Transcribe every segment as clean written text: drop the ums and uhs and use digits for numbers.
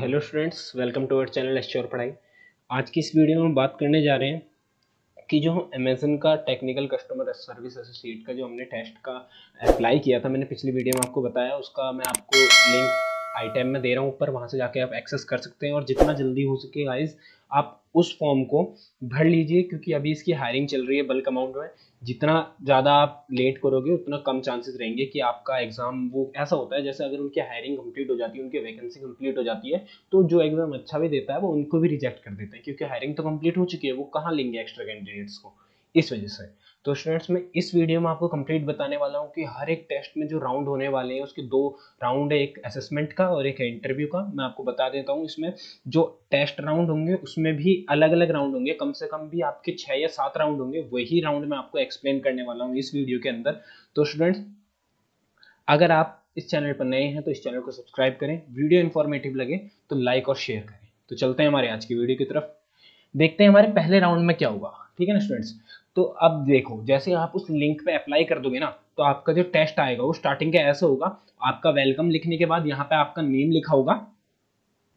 Hello students, welcome to our channel assure Padhai. आज की इस वीडियो में हम बात करने जा रहे हैं कि जो अमेज़न का टेक्निकल कस्टमर सर्विस एसोसिएट का जो हमने टेस्ट का अप्लाई किया था, मैंने पिछली वीडियो में आपको बताया, उसका मैं आपको लिंक आई टैब में दे रहा हूँ ऊपर, वहाँ से जाके आप एक्सेस कर सकते हैं और जितना जल्दी हो सके गाइस आप उस फॉर्म को भर लीजिए, क्योंकि अभी इसकी हायरिंग चल रही है बल्क अमाउंट में। जितना ज़्यादा आप लेट करोगे उतना कम चांसेस रहेंगे कि आपका एग्ज़ाम, वो ऐसा होता है जैसे अगर उनकी हायरिंग कंप्लीट हो जाती है, उनकी वैकेंसी कंप्लीट हो जाती है, तो जो एग्ज़ाम अच्छा भी देता है वो उनको भी रिजेक्ट कर देते हैं, क्योंकि हायरिंग तो कंप्लीट हो चुकी है, वो कहाँ लेंगे एक्स्ट्रा कैंडिडेट्स को, इस वजह से। तो स्टूडेंट्स, मैं इस वीडियो में आपको कंप्लीट बताने वाला हूँ कि हर एक टेस्ट में जो राउंड होने वाले हैं उसके दो राउंड है, एक असेसमेंट का और एक इंटरव्यू का। मैं आपको बता देता हूँ, इसमें जो टेस्ट राउंड होंगे उसमें भी अलग अलग राउंड होंगे, कम से कम भी आपके 6 या 7 राउंड होंगे, वही राउंड मैं आपको एक्सप्लेन करने वाला हूँ इस वीडियो के अंदर। तो स्टूडेंट्स, अगर आप इस चैनल पर नए हैं तो इस चैनल को सब्सक्राइब करें, वीडियो इन्फॉर्मेटिव लगे तो लाइक और शेयर करें। तो चलते हैं हमारे आज की वीडियो की तरफ, देखते हैं हमारे पहले राउंड में क्या होगा। ठीक है ना स्टूडेंट्स, तो अब देखो, जैसे आप उस लिंक पे अप्लाई कर दोगे ना, तो आपका जो टेस्ट आएगा वो स्टार्टिंग का ऐसा होगा। आपका वेलकम लिखने के बाद यहाँ पे आपका नेम लिखा होगा,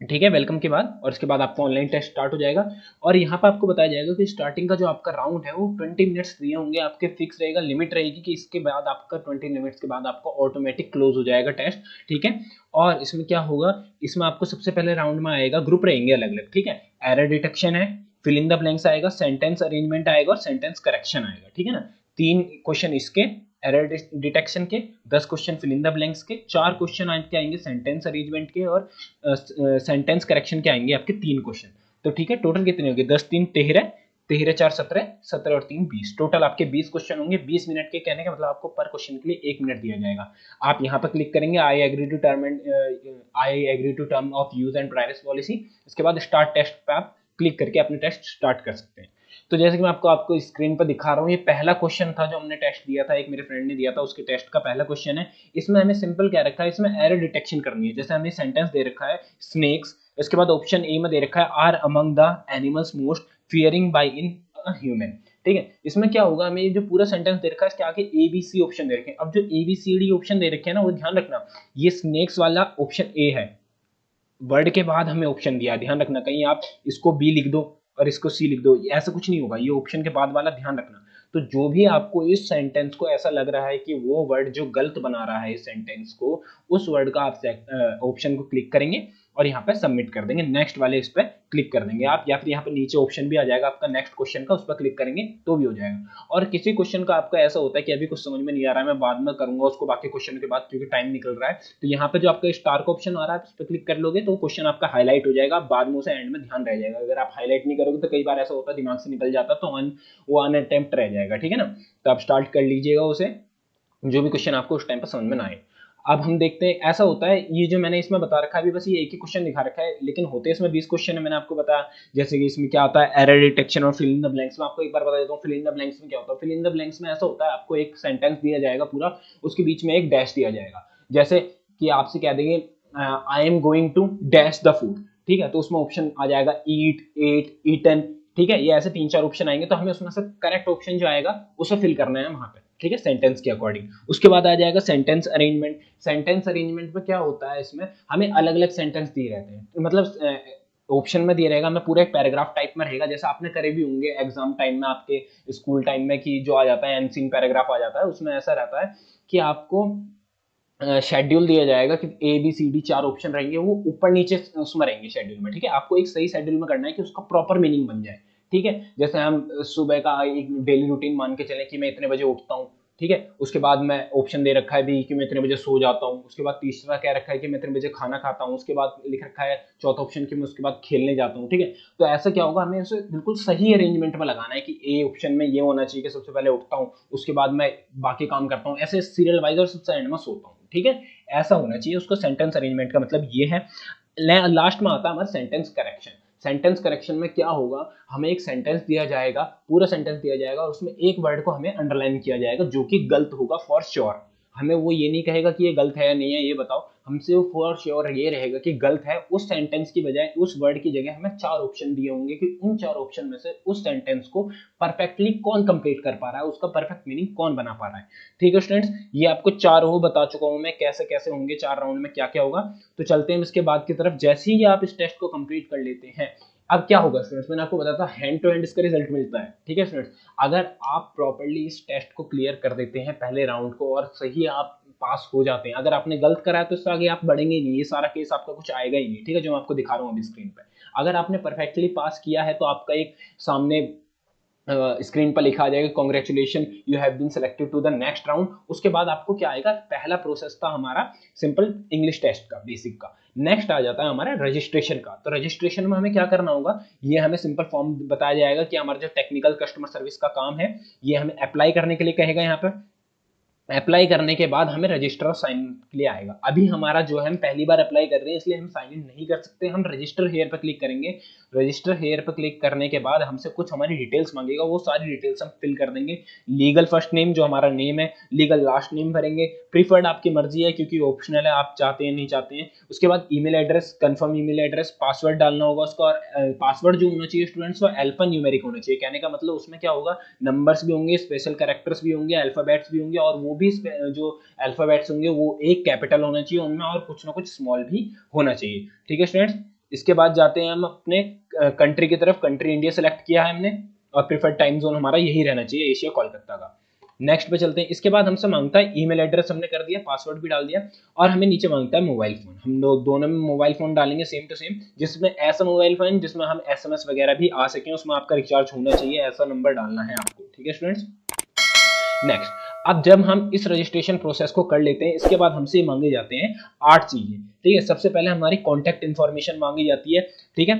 ठीक है, वेलकम के बाद, और इसके बाद आपका ऑनलाइन टेस्ट स्टार्ट हो जाएगा। और यहाँ पे आपको बताया जाएगा कि स्टार्टिंग का जो आपका राउंड है वो 20 मिनट्स दिए होंगे, आपके फिक्स रहेगा, लिमिट रहेगी कि इसके बाद आपका 20 मिनट्स के बाद आपका ऑटोमेटिक क्लोज हो जाएगा टेस्ट। ठीक है, और इसमें क्या होगा, इसमें आपको सबसे पहले राउंड में आएगा, ग्रुप रहेंगे अलग अलग, ठीक है, एरर डिटेक्शन है, फिल इन द ब्लैंक्स आएगा, सेंटेंस अरेंजमेंट आएगा और सेंटेंस करेक्शन आएगा। ठीक है ना, 3 क्वेश्चन इसके एरर डिटेक्शन के, 10 question fill in the blanks के, 4 क्वेश्चन आपके आएंगे सेंटेंस अरेंजमेंट के और सेंटेंस करेक्शन के आएंगे आपके 3 क्वेश्चन। तो ठीक है, टोटल कितने होंगे, 10 3 13, 13 4 17, 17 और 3 20, टोटल आपके 20 क्वेश्चन होंगे। 20 मिनट के, कहने का मतलब आपको पर क्वेश्चन के लिए 1 मिनट दिया जाएगा। आप यहाँ पर क्लिक करेंगे I agree to term of use and privacy policy, इसके बाद स्टार्ट टेस्ट पे आप क्लिक करके अपने टेस्ट स्टार्ट कर सकते हैं। तो जैसे कि मैं आपको स्क्रीन पर दिखा रहा हूँ, ये पहला क्वेश्चन था जो हमने टेस्ट दिया था, एक मेरे फ्रेंड ने दिया था, उसके टेस्ट का पहला क्वेश्चन है। इसमें हमें सिंपल क्या रखा है, इसमें एरर डिटेक्शन करनी है। जैसे हमें सेंटेंस दे रखा है स्नेक्स, इसके बाद ऑप्शन ए में दे रखा है are among the animals most fearing by in human. ठीक है, इसमें क्या होगा, हमें जो पूरा सेंटेंस दे रखा है इसके आगे ए बी सी ऑप्शन दे रखे हैं। अब जो A B C D option दे रखे हैं ना, वो ध्यान रखना, ये स्नेक्स वाला ऑप्शन ए है, वर्ड के बाद हमें ऑप्शन दिया, ध्यान रखना, कहीं आप इसको बी लिख दो और इसको सी लिख दो, ऐसा कुछ नहीं होगा, ये ऑप्शन के बाद वाला ध्यान रखना। तो जो भी आपको इस सेंटेंस को ऐसा लग रहा है कि वो वर्ड जो गलत बना रहा है इस सेंटेंस को, उस वर्ड का आप ऑप्शन को क्लिक करेंगे और यहाँ पे सबमिट कर देंगे, नेक्स्ट वाले इस पर क्लिक कर देंगे आप, या फिर यहाँ पे नीचे ऑप्शन भी आ जाएगा आपका नेक्स्ट क्वेश्चन का, उस पर क्लिक करेंगे तो भी हो जाएगा। और किसी क्वेश्चन का आपका ऐसा होता है कि अभी कुछ समझ में नहीं आ रहा है, मैं बाद में करूंगा उसको बाकी क्वेश्चन के बाद क्योंकि टाइम निकल रहा है, तो यहाँ पे जो आपका स्टार का ऑप्शन आ रहा है उस पर क्लिक कर लोगे तो क्वेश्चन आपका हाईलाइट हो जाएगा, बाद में उसे एंड में ध्यान रह जाएगा। अगर आप हाईलाइट नहीं करोगे तो कई बार ऐसा होता है दिमाग से निकल जाता, तो वो अनअटेम्प्ट रह जाएगा। ठीक है ना, तो आप स्टार्ट कर लीजिएगा उसे, जो भी क्वेश्चन आपको उस टाइम पर समझ में ना आए। अब हम देखते हैं, ऐसा होता है, ये जो मैंने इसमें बता रखा है अभी बस ये एक ही क्वेश्चन दिखा रखा है, लेकिन होते इसमें 20 क्वेश्चन है, मैंने आपको बताया। जैसे कि इसमें क्या होता है, एरर डिटेक्शन और फिल इन द ब्लैंक्स में आपको एक बार बता देता हूँ, फिल इन द ब्लैंक्स में क्या होता है। फिल इन द ब्लैंक्स में ऐसा होता है, आपको एक सेंटेंस दिया जाएगा पूरा, उसके बीच में एक डैश दिया जाएगा, जैसे कि आपसे कह देंगे I am going to dash the food, ठीक है, तो उसमें ऑप्शन आ जाएगा ईट, एट, ईटन, ठीक है, ये ऐसे 3-4 ऑप्शन आएंगे, तो हमें उसमें से करेक्ट ऑप्शन जो आएगा उसे फिल करना है वहां पे, ठीक है, सेंटेंस के अकॉर्डिंग। उसके बाद आ जाएगा सेंटेंस अरेंजमेंट। सेंटेंस अरेंजमेंट में क्या होता है, इसमें हमें अलग अलग सेंटेंस दिए रहते हैं, मतलब ऑप्शन में दिए रहेगा, हमें पूरा एक पैराग्राफ टाइप में रहेगा, जैसे आपने करे भी होंगे एग्जाम टाइम में, आपके स्कूल टाइम में, कि जो आ जाता है अनसीन पैराग्राफ आ जाता है, उसमें ऐसा रहता है कि आपको शेड्यूल दिया जाएगा कि A B C D 4 option रहेंगे, वो ऊपर नीचे उसमें रहेंगे शेड्यूल में। ठीक है, आपको एक सही शेड्यूल में करना है कि उसका प्रॉपर मीनिंग बन जाए। ठीक है, जैसे हम सुबह का एक डेली रूटीन मान के चले कि मैं इतने बजे उठता हूँ, ठीक है, उसके बाद मैं ऑप्शन दे रखा है भी कि मैं इतने बजे सो जाता हूँ, उसके बाद तीसरा क्या रखा है कि मैं इतने बजे खाना खाता हूँ, उसके बाद लिख रखा है चौथा ऑप्शन कि मैं उसके बाद खेलने जाता हूँ। ठीक है, तो ऐसा क्या होगा, हमें उसे बिल्कुल सही अरेंजमेंट में लगाना है कि ए ऑप्शन में ये होना चाहिए कि सबसे पहले उठता हूँ, उसके बाद मैं बाकी काम करता हूँ, ऐसे सीरियल वाइज, और सबसे एंड में सोता हूँ। ठीक है, ऐसा होना चाहिए उसको। सेंटेंस अरेंजमेंट का मतलब ये है। लास्ट में आता है हमारा सेंटेंस करेक्शन। सेंटेंस करेक्शन में क्या होगा, हमें एक सेंटेंस दिया जाएगा, पूरा सेंटेंस दिया जाएगा, और उसमें एक वर्ड को हमें अंडरलाइन किया जाएगा जो कि गलत होगा फॉर श्योर। हमें वो ये नहीं कहेगा कि ये गलत है या नहीं है ये बताओ, हमसे फॉर श्योर ये रहेगा कि गलत है, उस सेंटेंस की बजाय उस वर्ड की जगह हमें 4 ऑप्शन दिए होंगे कि उन 4 ऑप्शन में से उस सेंटेंस को परफेक्टली कौन कंप्लीट कर पा रहा है, उसका परफेक्ट मीनिंग कौन बना पा रहा है। ठीक है स्टूडेंट्स, ये आपको 4 वो बता चुका हूं मैं कैसे कैसे होंगे, 4 राउंड में क्या क्या होगा। तो चलते हैं इसके बाद की तरफ। जैसे ही आप इस टेस्ट को कंप्लीट कर लेते हैं, अब क्या होगा स्टूडेंट्स, मैंने आपको बताया था हैंड टू हैंड इसका रिजल्ट मिलता है। ठीक है स्टूडेंट्स, अगर आप प्रॉपर्ली इस टेस्ट को क्लियर कर देते हैं पहले राउंड को और सही आप पास हो जाते हैं, अगर आपने गलत करा है तो इससे आगे आप बढ़ेंगे ही नहीं, ये सारा केस आपका कुछ आएगा ही नहीं। ठीक है, जो मैं आपको दिखा रहा हूँ अभी स्क्रीन पे, अगर आपने परफेक्टली पास किया है तो आपका एक सामने स्क्रीन पर लिखा आ जाएगा congratulation you have been selected to the next round. उसके बाद आपको क्या आएगा, पहला प्रोसेस था हमारा सिंपल इंग्लिश टेस्ट का, बेसिक का। नेक्स्ट आ जाता है हमारा रजिस्ट्रेशन का। तो रजिस्ट्रेशन में हमें क्या करना होगा, ये हमें सिंपल फॉर्म बताया जाएगा कि हमारा जो टेक्निकल कस्टमर सर्विस का काम है ये हमें अप्लाई करने के लिए कहेगा। यहाँ पे अप्लाई करने के बाद हमें रजिस्टर और साइन के लिए आएगा। अभी हमारा जो है हम पहली बार अप्लाई कर रहे हैं इसलिए हम साइन इन नहीं कर सकते, हम रजिस्टर हेयर पर क्लिक करेंगे। रजिस्टर हेयर पर क्लिक करने के बाद हमसे कुछ हमारी डिटेल्स मांगेगा, वो सारी डिटेल्स हम फिल कर देंगे। लीगल फर्स्ट नेम जो हमारा नेम है, लीगल लास्ट नेम भरेंगे, प्रीफर्ड आपकी मर्जी है क्योंकि ऑप्शनल है, आप चाहते हैं नहीं चाहते हैं। उसके बाद email address, confirm email address, password डालना होगा उसका। और पासवर्ड जो होना चाहिए स्टूडेंट्स वो अल्फा न्यूमेरिक होना चाहिए। कहने का मतलब उसमें क्या होगा, नंबर्स भी होंगे, स्पेशल कैरेक्टर्स भी होंगे, अल्फाबेट्स भी होंगे, और वो भी जो अल्फाबेट्स होंगे वो एक कैपिटल होना चाहिए उनमें और कुछ ना कुछ स्मॉल भी होना चाहिए। ठीक है स्टूडेंट्स, इसके बाद जाते हैं हम अपने कंट्री की तरफ। कंट्री इंडिया सेलेक्ट किया है हमने और प्रीफर्ड टाइम जोन हमारा यही रहना चाहिए, एशिया कोलकाता का। नेक्स्ट पे चलते हैं। इसके बाद हमसे मांगता है ईमेल एड्रेस, हमने कर दिया, पासवर्ड भी डाल दिया, और हमें नीचे मांगता है मोबाइल फोन। हम लोग दोनों में मोबाइल फोन डालेंगे सेम टू सेम, जिसमें ऐसा मोबाइल फोन जिसमें हम एसएमएस वगैरह भी आ सके, उसमें आपका रिचार्ज होना चाहिए, ऐसा नंबर डालना है आपको। ठीक है स्टूडेंट्स, नेक्स्ट, अब जब हम इस रजिस्ट्रेशन प्रोसेस को कर लेते हैं इसके बाद हमसे मांगे जाते हैं 8 चीजें। ठीक है, सबसे पहले हमारी कॉन्टैक्ट इन्फॉर्मेशन मांगी जाती है। ठीक है,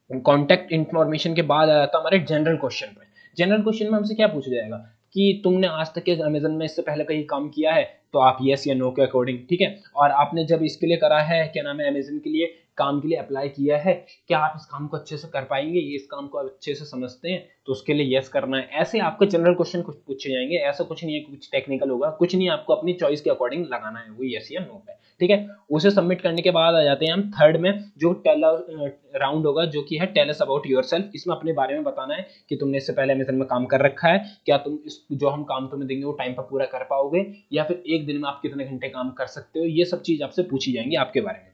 कॉन्टैक्ट इन्फॉर्मेशन के बाद आ जाता है हमारे जनरल क्वेश्चन पे। जनरल क्वेश्चन में हमसे क्या पूछा जाएगा कि तुमने आज तक के अमेजन में इससे पहले कहीं काम किया है, तो आप यस या नो के अकॉर्डिंग। ठीक है, और आपने जब इसके लिए करा है, क्या नाम है, अमेजन के लिए काम के लिए अप्लाई किया है, क्या आप इस काम को अच्छे से कर पाएंगे, ये इस काम को आप अच्छे से समझते हैं, तो उसके लिए यस करना है। ऐसे आपके जनरल क्वेश्चन कुछ पूछे जाएंगे, ऐसा कुछ नहीं है कुछ टेक्निकल होगा, कुछ नहीं, आपको अपनी चॉइस के अकॉर्डिंग लगाना है, वो यस या नो पे। ठीक है, उसे सबमिट करने के बाद आ जाते हैं हम थर्ड में, जो राउंड होगा, जो कि है टेल अस अबाउट योरसेल्फ। इसमें अपने बारे में बताना है कि तुमने इससे पहले अमेजन में काम कर रखा है, क्या तुम इस जो हम काम तुम्हें देंगे वो टाइम पर पूरा कर पाओगे, या फिर एक दिन में आप कितने घंटे काम कर सकते हो, ये सब चीज आपसे पूछी जाएंगी आपके बारे में।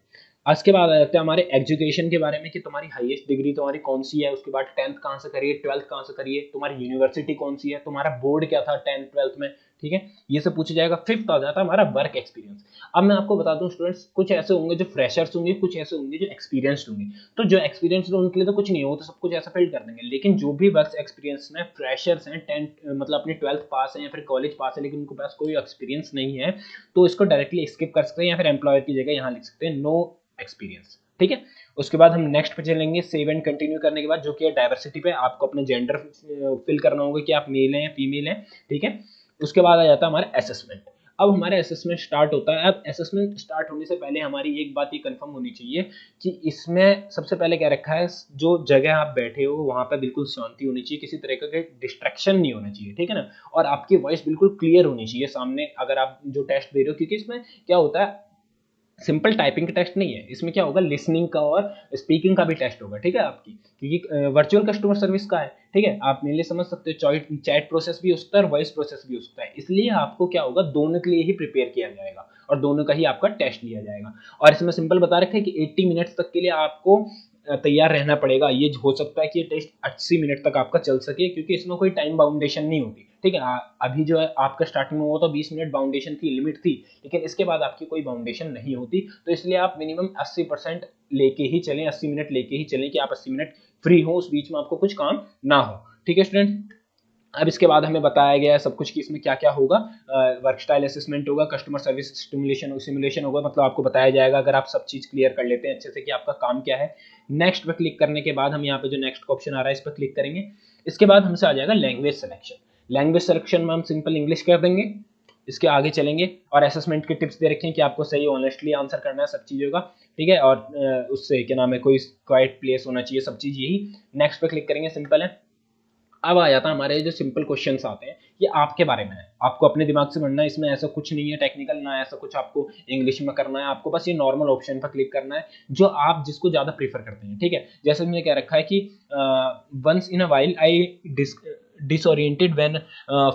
उसके बाद आ जाते हैं हमारे एजुकेशन के बारे में कि तुम्हारी हाईएस्ट डिग्री तुम्हारी कौन सी है, उसके बाद 10th कहाँ से करिए, 12th कहाँ से करिए, तुम्हारी यूनिवर्सिटी कौन सी है, तुम्हारा बोर्ड क्या था 10th 12th में। ठीक है, ये सब पूछा जाएगा। फिफ्थ आ जाता है हमारा वर्क एक्सपीरियंस। अब मैं आपको बता दूं स्टूडेंट्स, कुछ ऐसे होंगे जो फ्रेशर्स होंगे, कुछ ऐसे होंगे जो एक्सपीरियंस्ड होंगे। तो जो एक्सपीरियंस्ड है उनके लिए तो कुछ नहीं हो, तो सब कुछ ऐसा फिल कर देंगे, लेकिन जो भी वर्क एक्सपीरियंस में फ्रेशर्स हैं, 10th मतलब अपनी 12th पास है या फिर कॉलेज पास है लेकिन उनके पास कोई एक्सपीरियंस नहीं है, तो इसको डायरेक्टली स्किप कर सकते हैं, या फिर एम्प्लॉयर की जगह यहाँ लिख सकते हैं नो एक्सपीरियंस। ठीक है, उसके बाद हम नेक्स्ट पे चलेंगे। सेव एंड कंटिन्यू करने के बाद, जो कि है डाइवर्सिटी पे, आपको अपना जेंडर फिल करना होगा कि आप मेल हैं या फीमेल हैं। ठीक है, उसके बाद आ जाता है हमारा असेसमेंट। अब हमारा असेसमेंट स्टार्ट होता है। अब असेसमेंट स्टार्ट होने से पहले हमारी एक बात ये कंफर्म होनी चाहिए कि इसमें सबसे पहले क्या रखा है, जो जगह आप बैठे हो वहां पर बिल्कुल शांति होनी चाहिए, किसी तरह का डिस्ट्रैक्शन नहीं होना चाहिए। ठीक है ना, और आपकी वॉइस बिल्कुल क्लियर होनी चाहिए सामने, अगर आप जो टेस्ट दे रहे हो, क्योंकि इसमें क्या होता है, सिंपल टाइपिंग का टेस्ट नहीं है, इसमें क्या होगा, लिसनिंग का और स्पीकिंग का भी टेस्ट होगा। ठीक है, आपकी, क्योंकि वर्चुअल कस्टमर सर्विस का है। ठीक है, आप मेनली समझ सकते हो, चैट प्रोसेस भी हो सकता है और वॉइस प्रोसेस भी हो सकता है, इसलिए आपको क्या होगा, दोनों के लिए ही प्रिपेयर किया जाएगा और दोनों का ही आपका टेस्ट लिया जाएगा। और इसमें सिंपल बता रखा है कि 80 मिनट्स तक के लिए आपको तैयार रहना पड़ेगा। ये हो सकता है कि ये टेस्ट 80 मिनट तक आपका चल सके, क्योंकि इसमें कोई टाइम बाउंडेशन नहीं होती। ठीक है, अभी जो है आपका स्टार्टिंग में हुआ तो 20 मिनट बाउंडेशन की लिमिट थी, लेकिन इसके बाद आपकी कोई बाउंडेशन नहीं होती, तो इसलिए आप मिनिमम 80% लेके ही चलें, 80 मिनट लेके ही चलें कि आप 80 मिनट फ्री हो, उस बीच में आपको कुछ काम ना हो। ठीक है स्टूडेंट, अब इसके बाद हमें बताया गया है सब कुछ कि इसमें क्या क्या होगा। वर्क स्टाइल असेसमेंट होगा, कस्टमर सर्विस सिमुलेशन होगा, मतलब आपको बताया जाएगा अगर आप सब चीज क्लियर कर लेते हैं अच्छे से कि आपका काम क्या है। नेक्स्ट पे क्लिक करने के बाद हम यहाँ पे जो नेक्स्ट का ऑप्शन आ रहा है इस पर क्लिक करेंगे। इसके बाद हमसे आ जाएगा लैंग्वेज सिलेक्शन। लैंग्वेज सिलेक्शन में हम सिंपल इंग्लिश कर देंगे, इसके आगे चलेंगे, और असेसमेंट के टिप्स दे रखे हैं कि आपको सही ऑनेस्टली आंसर करना है सब चीज़ों का। ठीक है, और उससे क्या नाम है, कोई क्वाइट प्लेस होना चाहिए, सब चीज़ यही। नेक्स्ट पे क्लिक करेंगे, सिंपल है। अब आ जाता है हमारे जो सिंपल क्वेश्चंस आते हैं, ये आपके बारे में है, आपको अपने दिमाग से पढ़ना है, इसमें ऐसा कुछ नहीं है टेक्निकल, ना ऐसा कुछ आपको इंग्लिश में करना है, आपको बस ये नॉर्मल ऑप्शन पर क्लिक करना है जो आप जिसको ज़्यादा प्रीफर करते हैं। ठीक है, जैसे मैंने क्या रखा है कि once in a while I disoriented when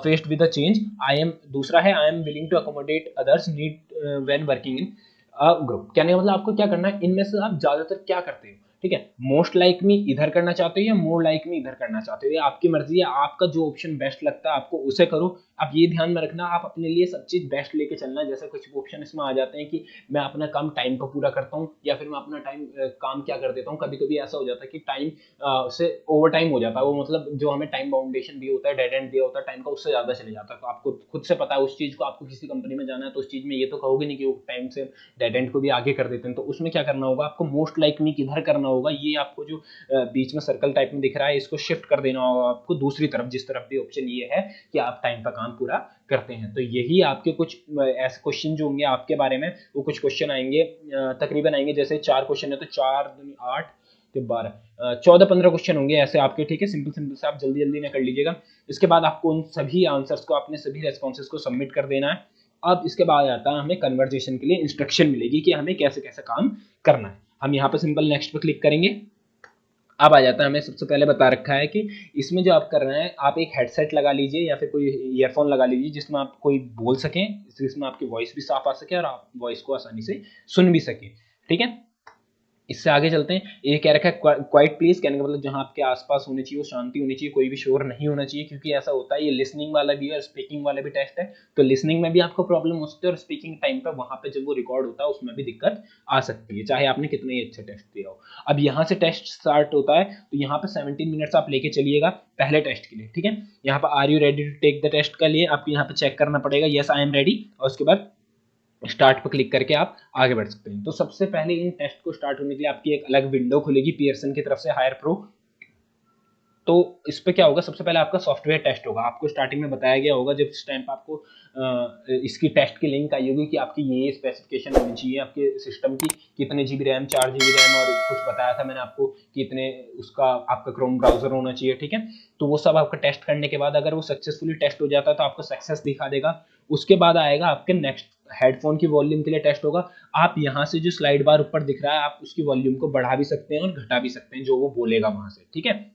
faced with a change, I am, दूसरा है I am willing to accommodate others need when working in a group। कहने का मतलब आपको क्या करना है, इनमें से आप ज्यादातर क्या करते हो। ठीक है, मोस्ट लाइक मी इधर करना चाहते हो या मोर लाइक मी इधर करना चाहते हो, ये आपकी मर्जी है, आपका जो ऑप्शन बेस्ट लगता है आपको उसे करो। आप ये ध्यान में रखना, आप अपने लिए सब चीज बेस्ट लेके चलना है। जैसे कुछ ऑप्शन इसमें आ जाते हैं कि मैं अपना काम टाइम पर पूरा करता हूँ, या फिर मैं अपना टाइम काम क्या कर देता हूँ, कभी कभी ऐसा हो जाता है कि टाइम से ओवर टाइम हो जाता है, वो मतलब जो हमें टाइम बाउंडेशन दिया होता है, डेड एंड दिया होता है टाइम का, उससे ज्यादा चले जाता है। तो आपको खुद से पता है उस चीज को, आपको किसी कंपनी में जाना है तो उस चीज में ये तो कहोगे नहीं कि वो टाइम से डेड एंड को भी आगे कर देते हैं। तो उसमें क्या करना होगा, आपको मोस्ट लाइक मी किधर करना होगा, ये आपको जो बीच में सर्कल टाइप में दिख रहा है इसको शिफ्ट कर देना होगा आपको दूसरी तरफ, जिस तरफ भी ऑप्शन ये है कि आप टाइम पर काम पूरा करते हैं। तो यही आपके कुछ ऐसे क्वेश्चन जो होंगे आपके बारे में, वो कुछ क्वेश्चन आएंगे, तकरीबन आएंगे, जैसे 4 क्वेश्चन है तो 4 दूनी 8 तो 12 14-15 क्वेश्चन होंगे ऐसे आपके। ठीक है, सिंपल सिंपल से आप जल्दी जल्दी ना कर लीजिएगा। इसके बाद आपको उन सभी आंसर्स को, अपने सभी रेस्पॉन्सेस को सबमिट कर देना है। अब इसके बाद आता है हमें कन्वर्जेशन के लिए इंस्ट्रक्शन मिलेगी कि हमें कैसे कैसे काम करना है। हम यहाँ पे सिंपल नेक्स्ट पे क्लिक करेंगे। अब आ जाता है, हमें सबसे पहले बता रखा है कि इसमें जो आप कर रहे हैं, आप एक हेडसेट लगा लीजिए या फिर कोई ईयरफोन लगा लीजिए जिसमें आप कोई बोल सकें, जिसमें आपकी वॉइस भी साफ आ सके और आप वॉइस को आसानी से सुन भी सके। ठीक है, इससे आगे चलते हैं। ये कह रखा है क्वाइट प्लीज, कहने का मतलब जहां आपके आसपास होनी चाहिए वो शांति होनी चाहिए, कोई भी शोर नहीं होना चाहिए, क्योंकि ऐसा होता है ये लिसनिंग वाला भी है और स्पीकिंग वाला भी टेस्ट है। तो लिसनिंग में भी आपको प्रॉब्लम हो सकती है और स्पीकिंग टाइम पे वहां पे जब वो रिकॉर्ड होता है उसमें भी दिक्कत आ सकती है, चाहे आपने कितने ही अच्छे टेस्ट दिया हो। अब यहाँ से टेस्ट स्टार्ट होता है, तो यहाँ पे 17 मिनट्स आप लेके चलिएगा पहले टेस्ट के लिए। ठीक है, यहाँ पे are you ready to take the test के लिए आपको यहाँ पे चेक करना पड़ेगा यस आई एम रेडी, और उसके बाद स्टार्ट पर क्लिक करके आप आगे बढ़ सकते हैं। तो सबसे पहले इन टेस्ट को स्टार्ट होने के लिए आपकी एक अलग विंडो खुलेगी पियर्सन की तरफ से, हायर प्रो। तो इस पे क्या होगा, सबसे पहले आपका सॉफ्टवेयर टेस्ट होगा। आपको स्टार्टिंग में बताया गया होगा जब इस टाइम पे आपको इसकी टेस्ट की लिंक आई होगी कि आपकी ये स्पेसिफिकेशन होनी चाहिए आपके सिस्टम की, कितने जीबी रैम, 4 GB रैम, और कुछ बताया था मैंने आपको कितने उसका आपका क्रोम ब्राउजर होना चाहिए। ठीक है, तो वो सब आपका टेस्ट करने के बाद अगर वो सक्सेसफुली टेस्ट हो जाता है तो आपको सक्सेस दिखा देगा। उसके बाद आएगा आपके नेक्स्ट हेडफोन की वॉल्यूम के लिए टेस्ट होगा। आप यहाँ से जो स्लाइड बार ऊपर दिख रहा है, आप उसकी वॉल्यूम को बढ़ा भी सकते हैं और घटा भी सकते हैं जो वो बोलेगा वहां से। ठीक है,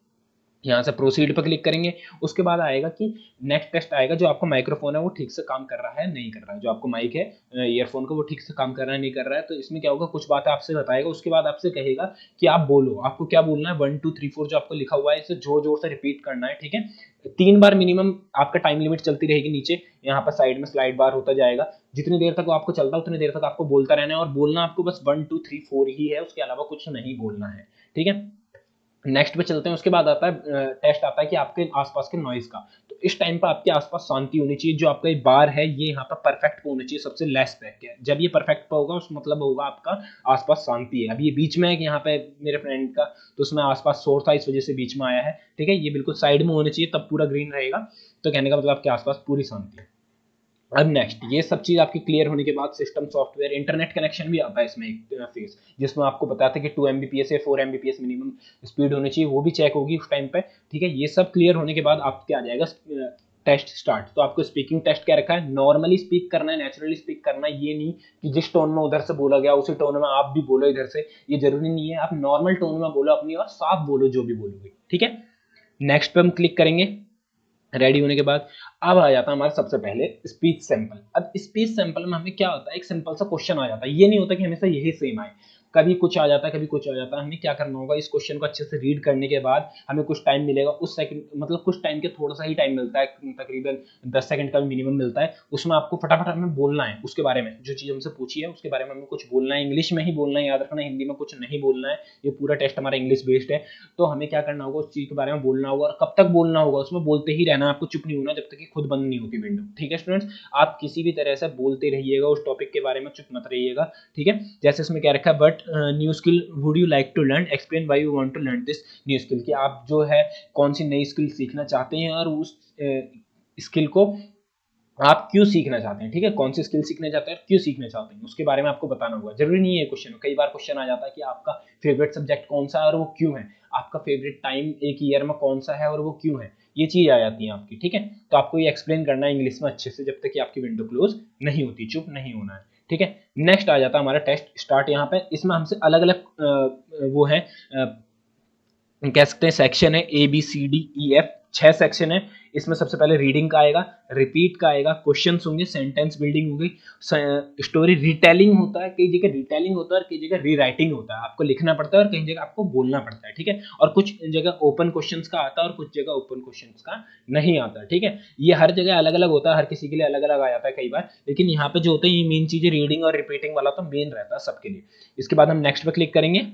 यहाँ से प्रोसीड पर क्लिक करेंगे। उसके बाद आएगा कि नेक्स्ट टेस्ट आएगा, जो आपका माइक्रोफोन है वो ठीक से काम कर रहा है नहीं कर रहा है, जो आपको माइक है ईयरफोन का वो ठीक से काम कर रहा है नहीं कर रहा है। तो इसमें क्या होगा, कुछ बातें आपसे बताएगा, उसके बाद आपसे कहेगा कि आप बोलो, आपको क्या बोलना है, 1 2 3 4 जो आपको लिखा हुआ है इसे जोर जोर से रिपीट करना है। ठीक है, 3 बार मिनिमम आपका टाइम लिमिट चलती रहेगी। नीचे यहाँ पर साइड में स्लाइड बार होता जाएगा, जितनी देर तक वो आपको चलता है उतनी देर तक आपको बोलता रहना है, और बोलना आपको बस 1 2 3 4 ही है, उसके अलावा कुछ नहीं बोलना है। ठीक है, नेक्स्ट पे चलते हैं। उसके बाद आता है टेस्ट आता है कि आपके आसपास के नॉइज का। तो इस टाइम पर आपके आसपास शांति होनी चाहिए, जो आपका बार है ये यहाँ पर परफेक्ट होना चाहिए, सबसे लेस पे है। जब ये परफेक्ट पे होगा उस मतलब होगा आपका आसपास शांति है। अब ये बीच में है कि यहाँ पे मेरे फ्रेंड का, तो उसमें आसपास शोर था इस वजह से बीच में आया है। ठीक है, ये बिल्कुल साइड में होना चाहिए तब पूरा ग्रीन रहेगा। तो कहने का मतलब आपके आसपास पूरी शांति है। अब नेक्स्ट, ये सब चीज आपकी क्लियर होने के बाद सिस्टम सॉफ्टवेयर इंटरनेट कनेक्शन भी आता है इसमें एक फेस, जिसमें आपको बताते हैं कि 2 Mbps या 4 Mbps मिनिमम स्पीड होनी चाहिए, वो भी चेक होगी उस टाइम पे। ठीक है, ये सब क्लियर होने के बाद आपके आ जाएगा टेस्ट स्टार्ट। तो आपको स्पीकिंग टेस्ट क्या रखा है, नॉर्मली स्पीक करना है, नेचुरली स्पीक करना है। ये नहीं कि जिस टोन में उधर से बोला गया उसी टोन में आप भी बोलो इधर से, ये जरूरी नहीं है। आप नॉर्मल टोन में बोलो अपनी और साफ बोलो जो भी बोलोगे। ठीक है, नेक्स्ट पे हम क्लिक करेंगे। रेडी होने के बाद अब आ जाता है हमारा सबसे पहले स्पीच सैंपल। अब स्पीच सैंपल में हमें क्या होता है, एक सिंपल सा क्वेश्चन आ जाता है, ये नहीं होता कि हमेशा यही सेम आए, कभी कुछ आ जाता है कभी कुछ आ जाता है। हमें क्या करना होगा, इस क्वेश्चन को अच्छे से रीड करने के बाद हमें कुछ टाइम मिलेगा, उस सेकंड मतलब कुछ टाइम के थोड़ा सा ही टाइम मिलता है, तकरीबन 10 सेकंड का मिनिमम मिलता है। उसमें आपको फटाफट हमें बोलना है उसके बारे में, जो चीज़ हमसे पूछी है उसके बारे में हमें कुछ बोलना है, इंग्लिश में ही बोलना है, याद रखना हिंदी में कुछ नहीं बोलना है। ये पूरा टेस्ट हमारा इंग्लिश बेस्ड है। तो हमें क्या करना होगा, उस चीज़ के बारे में बोलना होगा, और कब तक बोलना होगा, उसमें बोलते ही रहना, आपको चुप नहीं होना जब तक कि खुद बंद नहीं होती विंडो। ठीक है स्टूडेंट्स, आप किसी भी तरह से बोलते रहिएगा उस टॉपिक के बारे में, चुप मत रहिएगा। ठीक है, जैसे इसमें क्या रखा है, but new skill would you like to learn, explain why you want to learn this new skill, कि आप जो है कौन सी नई स्किल सीखना चाहते हैं और उस स्किल को आप क्यों सीखना चाहते हैं, ठीक है, कौन सी स्किल सीखना चाहते हैं, क्यों सीखना चाहते हैं, उसके बारे में आपको बताना होगा। जरूरी नहीं है क्वेश्चन, कई बार क्वेश्चन आ जाता है कि आपका फेवरेट सब्जेक्ट कौन सा है और वो क्यों है, आपका फेवरेट टाइम एक ईयर में कौन सा है और वो क्यों है, ये चीज आ जाती है आपकी, ठीक है। तो आपको ये एक्सप्लेन करना है इंग्लिश में अच्छे से, जब तक कि आपकी विंडो क्लोज नहीं होती, चुप नहीं होना है, ठीक है। नेक्स्ट आ जाता है हमारा टेस्ट स्टार्ट। यहाँ पे इसमें हमसे अलग अलग वो है, कह सकते हैं सेक्शन है, A B C D E F, 6 section है। इसमें सबसे पहले रीडिंग का आएगा, रिपीट का आएगा, क्वेश्चंस होंगे, सेंटेंस बिल्डिंग होगी, स्टोरी रिटेलिंग होता है, कई जगह रिटेलिंग होता है और कई जगह रीराइटिंग होता है, आपको लिखना पड़ता है और कई जगह आपको बोलना पड़ता है, ठीक है। और कुछ जगह ओपन क्वेश्चंस का आता है और कुछ जगह ओपन क्वेश्चंस का नहीं आता, ठीक है। ये हर जगह अलग अलग होता है, हर किसी के लिए अलग अलग आ जाता है कई बार, लेकिन यहाँ पे जो होता है ये मेन चीजें रीडिंग और रिपीटिंग वाला तो मेन रहता है सबके लिए। इसके बाद हम नेक्स्ट पे क्लिक करेंगे।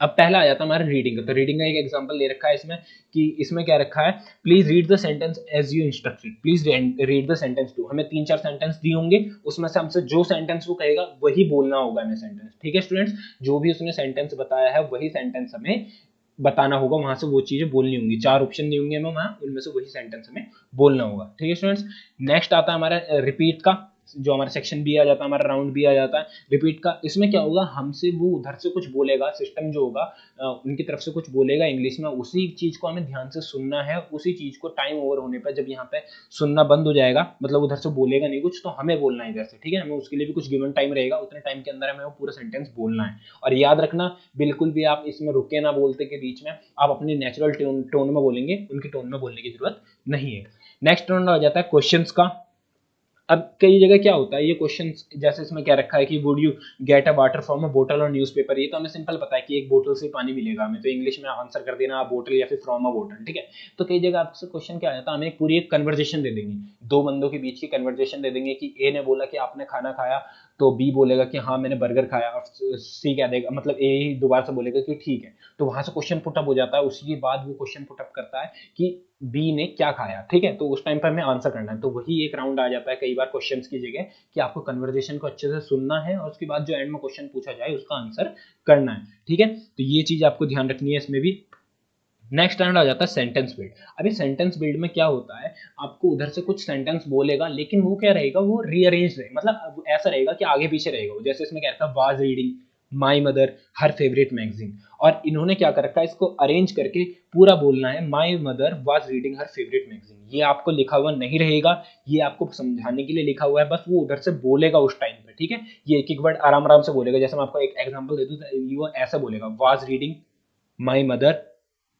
अब पहला आ जाता है हमारा रीडिंग का, तो रीडिंग का एक एग्जांपल ले रखा है इसमें, कि इसमें क्या रखा है, please read the sentence as you instructed, please read the sentence too. हमें 3-4 सेंटेंस दिए होंगे, उसमें से हमसे जो सेंटेंस वो कहेगा वही बोलना होगा हमें सेंटेंस, ठीक है स्टूडेंट्स। जो भी उसने सेंटेंस बताया है वही सेंटेंस हमें बताना होगा, वहां से वो चीजें बोलनी होंगी, 4 ऑप्शन दिए होंगे हमें वहां, उनमें से वही सेंटेंस हमें बोलना होगा, ठीक है स्टूडेंट्स। नेक्स्ट आता है हमारा रिपीट का, जो हमारा सेक्शन बी आ जाता है, हमारा राउंड बी आ जाता है रिपीट का। इसमें क्या होगा, हमसे वो उधर से कुछ बोलेगा, सिस्टम जो होगा उनकी तरफ से कुछ बोलेगा इंग्लिश में, उसी चीज को हमें ध्यान से सुनना है, उसी चीज को टाइम ओवर होने पर जब यहाँ पे सुनना बंद हो जाएगा, मतलब उधर से बोलेगा नहीं कुछ, तो हमें बोलना है इधर से, ठीक है। हमें उसके लिए भी कुछ गिवन टाइम रहेगा, उतने टाइम के अंदर हमें वो पूरा सेंटेंस बोलना है। और याद रखना, बिल्कुल भी आप इसमें रुके ना बोलते के बीच में, आप अपनी नेचुरल टोन में बोलेंगे, उनकी टोन में बोलने की जरूरत नहीं है। नेक्स्ट राउंड आ जाता है क्वेश्चंस का। अब कई जगह क्या होता है, ये क्वेश्चन जैसे इसमें क्या रखा है कि would you get a water from a बोतल और न्यूज़पेपर, ये तो हमें सिंपल पता है कि एक बोतल से पानी मिलेगा हमें, तो इंग्लिश में आंसर कर देना बोतल या फिर फ्रॉम अ बोतल, ठीक है। तो कई जगह आपसे क्वेश्चन क्या आ जाता है, हमें पूरी एक कन्वर्जेशन दे देंगे, दो बंदों के बीच की कन्वर्जेशन दे देंगे, कि ए ने बोला कि आपने खाना खाया, तो बी बोलेगा कि हाँ मैंने बर्गर खाया, और सी कह देगा, मतलब ए ही दोबारा से बोलेगा कि ठीक है, तो वहां से क्वेश्चन पुटअप हो जाता है। उसी के बाद वो क्वेश्चन पुटअप करता है कि बी ने क्या खाया, ठीक है, तो उस टाइम पर हमें आंसर करना है, तो वही एक राउंड आ जाता है कई बार क्वेश्चंस की जगह, कि आपको कन्वर्जेशन को अच्छे से सुनना है और उसके बाद जो एंड में क्वेश्चन पूछा जाए उसका आंसर करना है, ठीक है। तो ये चीज आपको ध्यान रखनी है इसमें भी। नेक्स्ट राउंड आ जाता है सेंटेंस बिल्ड। अभी सेंटेंस बिल्ड में क्या होता है, आपको उधर से कुछ सेंटेंस बोलेगा, लेकिन वो क्या रहेगा, वो रीअरेंज रहेगा, मतलब ऐसा रहेगा कि आगे पीछे रहेगा। जैसे इसमें क्या रहता है, was reading my mother her favourite magazine, और इन्होंने क्या कर रखा है, इसको अरेंज करके पूरा बोलना है, my mother was reading her favourite magazine. ये आपको लिखा हुआ नहीं रहेगा, ये आपको समझाने के लिए लिखा हुआ है, बस वो उधर से बोलेगा उस टाइम पे, ठीक है। ये एक एक वर्ड आराम आराम से बोलेगा। जैसे मैं आपको एक एग्जांपल दे दूं, तो वो ऐसा बोलेगा, was reading my mother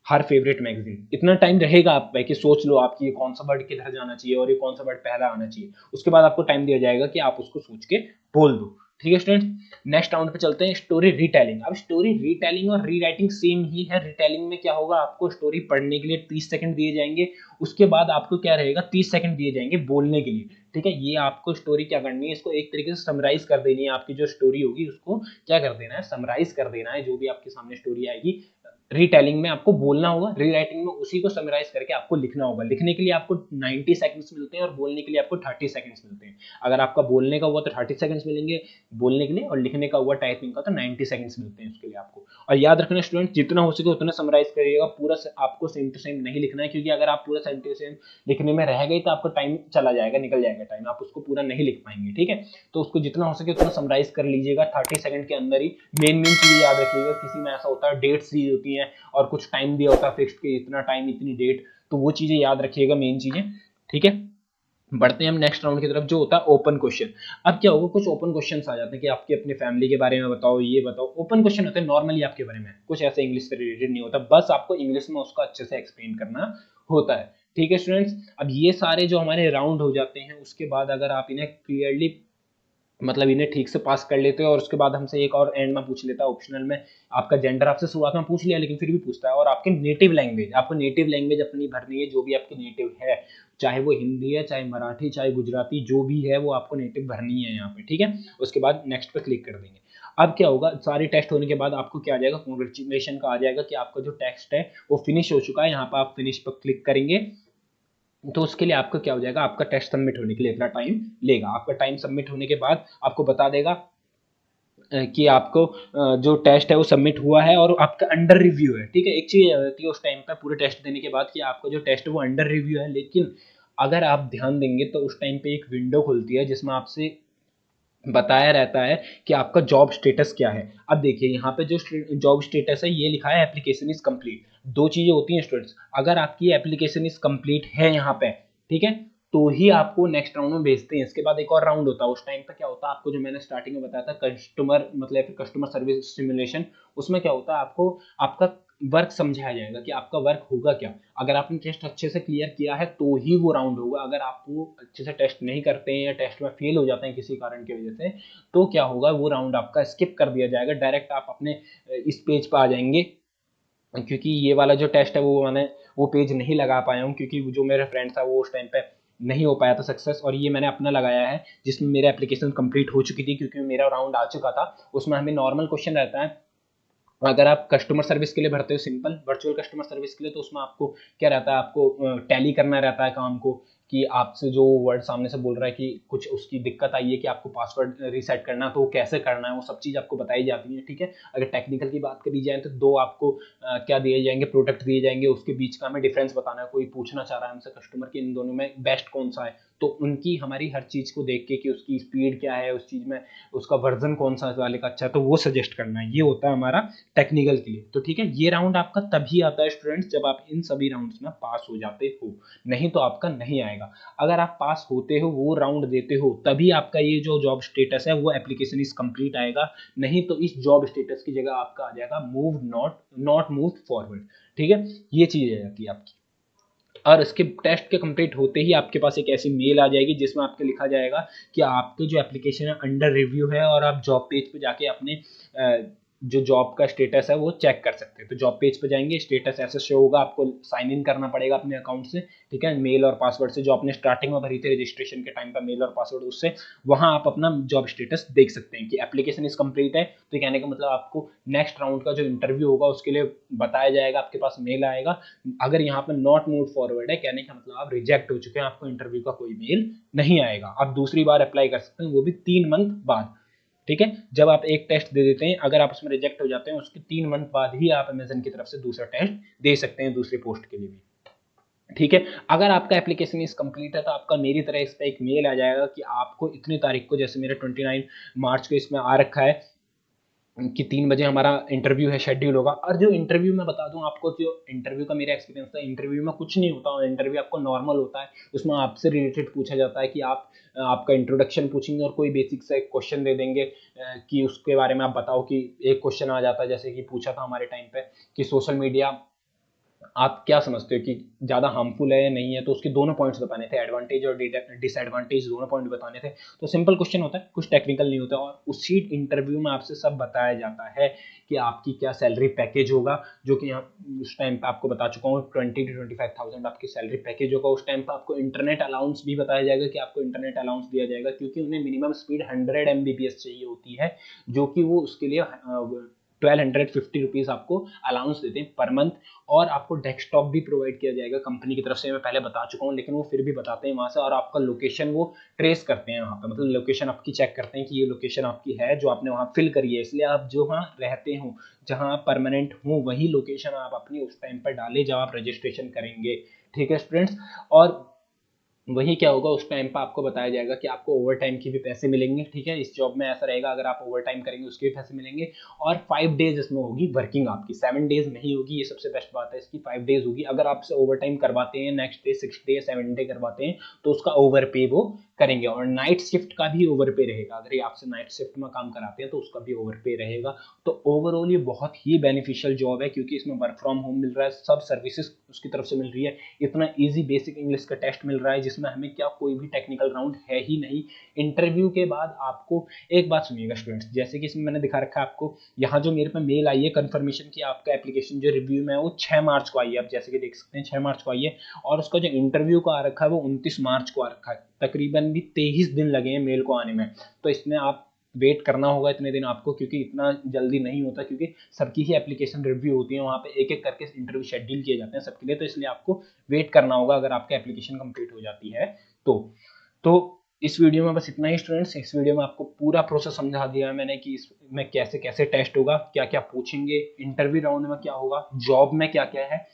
her favourite magazine. इतना टाइम रहेगा आप भाई कि सोच लो आपकी ये कौन सा वर्ड किधर जाना चाहिए और ये कौन सा वर्ड पहला आना चाहिए, उसके बाद आपको टाइम दिया जाएगा कि आप उसको सोच के बोल दो, ठीक है स्टूडेंट्स। नेक्स्ट राउंड पे चलते हैं, स्टोरी रीटेलिंग। अब स्टोरी रीटेलिंग और रीराइटिंग सेम ही है। रीटेलिंग में क्या होगा, आपको स्टोरी पढ़ने के लिए 30 सेकंड दिए जाएंगे, उसके बाद आपको क्या रहेगा, 30 सेकंड दिए जाएंगे बोलने के लिए, ठीक है। ये आपको स्टोरी क्या करनी है, इसको एक तरीके से समराइज कर देनी है, आपकी जो स्टोरी होगी उसको क्या कर देना है, समराइज कर देना है, जो भी आपके सामने स्टोरी आएगी। रीटेलिंग में आपको बोलना होगा, रीराइटिंग में उसी को समराइज करके आपको लिखना होगा। लिखने के लिए आपको 90 सेकंड्स मिलते हैं और बोलने के लिए आपको 30 सेकंड्स मिलते हैं। अगर आपका बोलने का हुआ तो 30 सेकंड्स मिलेंगे बोलने के लिए, और लिखने का हुआ टाइपिंग का तो 90 सेकंड्स मिलते हैं उसके लिए आपको। और याद रखना स्टूडेंट, जितना हो सके उतना समराइज करिएगा, पूरा आपको सेम टू सेम नहीं लिखना है, क्योंकि अगर आप पूरा सेम टू सेम लिखने में रह गए तो आपका टाइम चला जाएगा, निकल जाएगा टाइम, आप उसको पूरा नहीं लिख पाएंगे, ठीक है। तो उसको जितना हो सके उतना समराइज कर लीजिएगा 30 सेकंड के अंदर ही। मेन मेन चीज याद रखिएगा, किसी में ऐसा होता है डेट्स दी होती हैं और कुछ टाइम दिया होता है फिक्स्ड कि इतना टाइम इतनी डेट, तो वो चीजें याद रखिएगा, मेन चीजें, ठीक है। बढ़ते हैं हम नेक्स्ट राउंड की तरफ, जो होता है ओपन क्वेश्चन। अब क्या होगा, कुछ ओपन क्वेश्चन आ जाते हैं कि आपकी अपनी फैमिली के बारे में बताओ, ये बताओ। ओपन क्वेश्चन होते हैं नॉर्मली आपके बारे में, कुछ ऐसे इंग्लिश से रिलेटेड नहीं होता, बस आपको इंग्लिश में उसका अच्छे से एक्सप्लेन करना होता है, ठीक है स्टूडेंट्स। अब ये सारे जो हमारे राउंड हो जाते हैं, उसके बाद अगर आप इन्हें क्लियरली, मतलब इन्हें ठीक से पास कर लेते हो, और उसके बाद हमसे एक और एंड में पूछ लेता है ऑप्शनल में, आपका जेंडर आपसे शुरुआत में पूछ लिया लेकिन फिर भी पूछता है, और आपके नेटिव लैंग्वेज, आपको नेटिव लैंग्वेज अपनी भरनी है, जो भी आपकी नेटिव है, चाहे वो हिंदी है, चाहे मराठी, चाहे गुजराती, जो भी है वो आपको नेटिव भरनी है यहाँ पे, ठीक है। उसके बाद नेक्स्ट पे क्लिक कर देंगे। अब क्या होगा, सारी टेस्ट होने के बाद आपको क्या आ जाएगा, कॉन्ग्रेचुलेशन का आ जाएगा कि आपका जो टेस्ट है वो फिनिश हो चुका है। यहाँ पर आप फिनिश पर क्लिक करेंगे तो उसके लिए आपका क्या हो जाएगा, आपका टेस्ट सबमिट होने के लिए इतना टाइम लेगा। आपका टाइम सबमिट होने के बाद आपको बता देगा कि आपको जो टेस्ट है वो सबमिट हुआ है और आपका अंडर रिव्यू है, ठीक है। एक चीज होती है उस टाइम पे पूरे टेस्ट देने के बाद कि आपका जो टेस्ट है वो अंडर रिव्यू है, लेकिन अगर आप ध्यान देंगे तो उस टाइम पे एक विंडो खुलती है जिसमें आपसे बताया रहता है कि आपका जॉब स्टेटस क्या है। अब देखिए यहाँ पे जो जॉब स्टेटस है ये लिखा है एप्लीकेशन इज कंप्लीट। दो चीजें होती हैं स्टूडेंट्स, अगर आपकी एप्लीकेशन इज कंप्लीट है यहाँ पे, ठीक है, तो ही आपको नेक्स्ट राउंड में भेजते हैं। इसके बाद एक और राउंड होता है, उस टाइम पे क्या होता है आपको, जो मैंने स्टार्टिंग में बताया था कस्टमर मतलब कस्टमर सर्विस सिमुलेशन, उसमें क्या होता है आपको आपका वर्क समझाया जाएगा कि आपका वर्क होगा क्या। अगर आपने टेस्ट अच्छे से क्लियर किया है तो ही वो राउंड होगा। अगर आप वो अच्छे से टेस्ट नहीं करते हैं या टेस्ट में फेल हो जाते हैं किसी कारण की वजह से, तो क्या होगा, वो राउंड आपका स्किप कर दिया जाएगा, डायरेक्ट आप अपने इस पेज पर आ जाएंगे। क्योंकि ये वाला जो टेस्ट है वो मैंने वो पेज नहीं लगा पाया हूँ, क्योंकि जो मेरा फ्रेंड था वो उस टाइम पे नहीं हो पाया था सक्सेस, और ये मैंने अपना लगाया है जिसमें मेरा एप्लीकेशन कंप्लीट हो चुकी थी, क्योंकि मेरा राउंड आ चुका था। उसमें हमें नॉर्मल क्वेश्चन रहता है, अगर आप कस्टमर सर्विस के लिए भरते हो सिंपल वर्चुअल कस्टमर सर्विस के लिए, तो उसमें आपको क्या रहता है, आपको टैली करना रहता है काम को, कि आपसे जो वर्ड सामने से बोल रहा है कि कुछ उसकी दिक्कत आई है कि आपको पासवर्ड रीसेट करना है, तो कैसे करना है वो सब चीज़ आपको बताई जाती है, ठीक है। अगर टेक्निकल की बात करी जाए तो दो आपको क्या दिए जाएंगे, प्रोडक्ट दिए जाएंगे, उसके बीच का हमें डिफरेंस बताना है। कोई पूछना चाह रहा है हमसे कस्टमर के इन दोनों में बेस्ट कौन सा है, तो उनकी हमारी हर चीज़ को देख के कि उसकी स्पीड क्या है उस चीज़ में, उसका वर्जन कौन सा वाले का अच्छा है, तो वो सजेस्ट करना है। ये होता है हमारा टेक्निकल के लिए। तो ठीक है, ये राउंड आपका तभी आता है स्टूडेंट्स जब आप इन सभी राउंड्स में पास हो जाते हो, नहीं तो आपका नहीं आएगा। अगर आप पास होते हो, वो राउंड देते हो, तभी आपका ये जो जॉब स्टेटस है वो एप्लीकेशन इज कंप्लीट आएगा। नहीं तो इस जॉब स्टेटस की जगह आपका आ जाएगा मूव नॉट मूव फॉरवर्ड। ठीक है, ये चीज आ जाती है आपकी। और इसके टेस्ट के कंप्लीट होते ही आपके पास एक ऐसी मेल आ जाएगी जिसमें आपके लिखा जाएगा कि आपके जो एप्लीकेशन है अंडर रिव्यू है, और आप जॉब पेज पे जाके अपने जो जॉब का स्टेटस है वो चेक कर सकते हैं। तो जॉब पेज पे जाएंगे, स्टेटस ऐसे शो होगा, आपको साइन इन करना पड़ेगा अपने अकाउंट से, ठीक है, मेल और पासवर्ड से, जो आपने स्टार्टिंग में भरी थे रजिस्ट्रेशन के टाइम पर मेल और पासवर्ड, उससे वहां आप अपना जॉब स्टेटस देख सकते हैं कि एप्लीकेशन इज कंप्लीट है। तो कहने का मतलब आपको नेक्स्ट राउंड का जो इंटरव्यू होगा उसके लिए बताया जाएगा, आपके पास मेल आएगा। अगर यहाँ पर नॉट मूव फॉरवर्ड है, कहने का मतलब आप रिजेक्ट हो चुके हैं, आपको इंटरव्यू का कोई मेल नहीं आएगा, आप दूसरी बार अप्लाई कर सकते हैं, वो भी 3 मंथ बाद। ठीक है, जब आप एक टेस्ट दे देते हैं, अगर आप उसमें रिजेक्ट हो जाते हैं, उसके 3 मंथ बाद ही आप अमेजन की तरफ से दूसरा टेस्ट दे सकते हैं दूसरी पोस्ट के लिए भी। ठीक है, अगर आपका एप्लीकेशन इस कंप्लीट है तो आपका मेरी तरह इस पर एक मेल आ जाएगा कि आपको इतनी तारीख को, जैसे मेरे 29 मार्च को इसमें आ रखा है कि 3 बजे हमारा इंटरव्यू है, शेड्यूल होगा। और जो इंटरव्यू मैं बता दूं आपको, जो इंटरव्यू का मेरा एक्सपीरियंस था, इंटरव्यू में कुछ नहीं होता, इंटरव्यू आपको नॉर्मल होता है। उसमें आपसे रिलेटेड पूछा जाता है कि आप आपका इंट्रोडक्शन पूछेंगे और कोई बेसिक सा एक क्वेश्चन दे देंगे कि उसके बारे में आप बताओ। कि एक क्वेश्चन आ जाता है जैसे कि पूछा था हमारे टाइम पे कि सोशल मीडिया आप क्या समझते हो कि ज़्यादा हार्मफुल है या नहीं है, तो उसके दोनों पॉइंट्स बताने थे, एडवांटेज और डिसएडवांटेज दोनों पॉइंट बताने थे। तो सिंपल क्वेश्चन होता है, कुछ टेक्निकल नहीं होता, और उसी इंटरव्यू में आपसे सब बताया जाता है कि आपकी क्या सैलरी पैकेज होगा, जो कि यहाँ उस टाइम पे आपको बता चुका हूँ 20 to 25,000 आपकी सैलरी पैकेज होगा। उस टाइम पे आपको इंटरनेट अलाउंस भी बताया जाएगा कि आपको इंटरनेट अलाउंस दिया जाएगा, क्योंकि उन्हें मिनिमम स्पीड 100 Mbps चाहिए होती है, जो कि वो उसके लिए 1250 रुपीज़ आपको अलाउंस देते हैं पर मंथ। और आपको डेस्कटॉप भी प्रोवाइड किया जाएगा कंपनी की तरफ से, मैं पहले बता चुका हूँ, लेकिन वो फिर भी बताते हैं वहाँ से। और आपका लोकेशन वो ट्रेस करते हैं वहाँ पे, मतलब लोकेशन आपकी चेक करते हैं कि ये लोकेशन आपकी है जो आपने वहाँ फिल करी है, इसलिए आप जो वहाँ रहते हो, जहाँ आप परमानेंट हो, वही लोकेशन आप अपनी उस टाइम पर डालें जब आप रजिस्ट्रेशन करेंगे। ठीक है स्टूडेंट्स, और वही क्या होगा, उस टाइम पर आपको बताया जाएगा कि आपको ओवर टाइम की भी पैसे मिलेंगे। ठीक है, इस जॉब में ऐसा रहेगा, अगर आप ओवर टाइम करेंगे उसके भी पैसे मिलेंगे। और 5 डेज इसमें होगी वर्किंग आपकी, 7 डेज नहीं होगी, ये सबसे बेस्ट बात है इसकी, 5 डेज होगी। अगर आपसे ओवर टाइम करवाते हैं, नेक्स्ट डे 6 डे 7 डे करवाते हैं, तो उसका ओवर पे वो करेंगे। और नाइट शिफ्ट का भी ओवर पे रहेगा, अगर ये आपसे नाइट शिफ्ट में काम कराते हैं तो उसका भी ओवर पे रहेगा। तो ओवरऑल ये बहुत ही बेनिफिशियल जॉब है, क्योंकि इसमें वर्क फ्रॉम होम मिल रहा है, सब सर्विसेज उसकी तरफ से मिल रही है, इतना इजी बेसिक इंग्लिश का टेस्ट मिल रहा है जिसमें हमें क्या कोई भी टेक्निकल राउंड है ही नहीं। इंटरव्यू के बाद आपको एक बात सुनिएगा स्टूडेंट्स, जैसे कि इसमें मैंने दिखा रखा है आपको, यहाँ जो मेरे पे मेल आई है कंफर्मेशन की आपका एप्लीकेशन जो रिव्यू में है वो 6 मार्च को आई है, आप जैसे कि देख सकते हैं 6 मार्च को आई है। और उसका जो इंटरव्यू का आ रखा है वो 29 मार्च को आ रखा है, तकरीबन भी 23 दिन लगे हैं मेल को आने में। तो इसमें आप वेट करना होगा इतने दिन आपको, क्योंकि इतना जल्दी नहीं होता, क्योंकि सबकी ही एप्लीकेशन रिव्यू होती है, वहाँ पे एक एक करके इंटरव्यू शेड्यूल किए जाते हैं सबके लिए, तो इसलिए आपको वेट करना होगा अगर आपकी एप्लीकेशन कंप्लीट हो जाती है तो। तो इस वीडियो में बस इतना ही स्टूडेंट्स, इस वीडियो में आपको पूरा प्रोसेस समझा दिया है मैंने कि इसमें कैसे कैसे टेस्ट होगा, क्या क्या पूछेंगे, इंटरव्यू राउंड में क्या होगा, जॉब में क्या क्या है,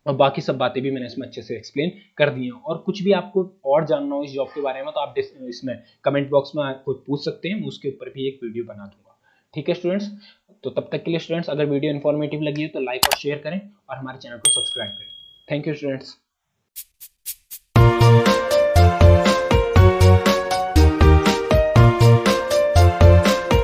और बाकी सब बातें भी मैंने इसमें अच्छे से एक्सप्लेन कर दी हैं। और कुछ भी आपको और जानना हो इस जॉब के बारे में तो आप इसमें कमेंट बॉक्स में कुछ पूछ सकते हैं, मैं उसके ऊपर भी एक वीडियो बना दूंगा। ठीक है स्टूडेंट्स, तो तब तक के लिए स्टूडेंट्स, अगर वीडियो इन्फॉर्मेटिव लगी हो तो लाइक और शेयर करें और हमारे चैनल को सब्सक्राइब करें। Thank you students.